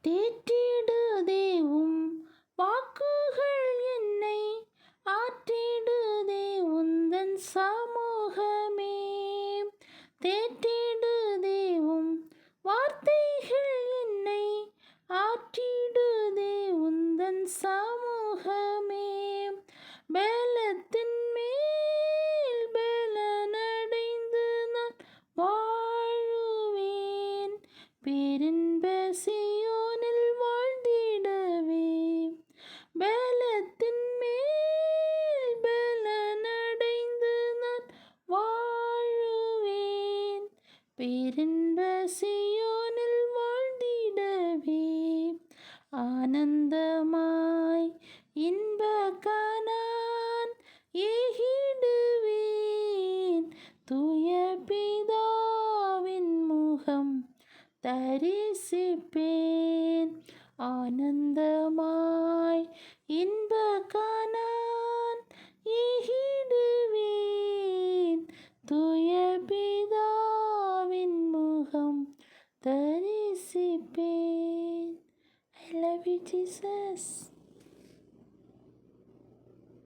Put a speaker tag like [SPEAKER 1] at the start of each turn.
[SPEAKER 1] தேற்றிடுதேவும் வாக்குகள் என்னை ஆற்றிடுதே உந்தன் சமூகமே. தேற்றிடுதேவும் வார்த்தைகள் என்னை ஆற்றிடுதே உந்தன் சமூகமே. பலத்தின் மேல் பலனடைந்து நான் வாழுவேன், பேரின்ப சீயோனில் வாழ்ந்திடவே. பலத்தின் மேல் பலனடைந்து நான் வாழுவேன், பேரின்ப சீயோனில் வாழ்ந்திடவே. ஆனந்தமாய் இன்ப கானான் ஏகிடுவேன், தூய பிதாவின் முகம் தரிசிப்பேன். ஆனந்தமாய் இன்ப கானான் ஏகிடுவேன், தூய பிதாவின் முகம் தரிசிப்பேன். I love you, Jesus.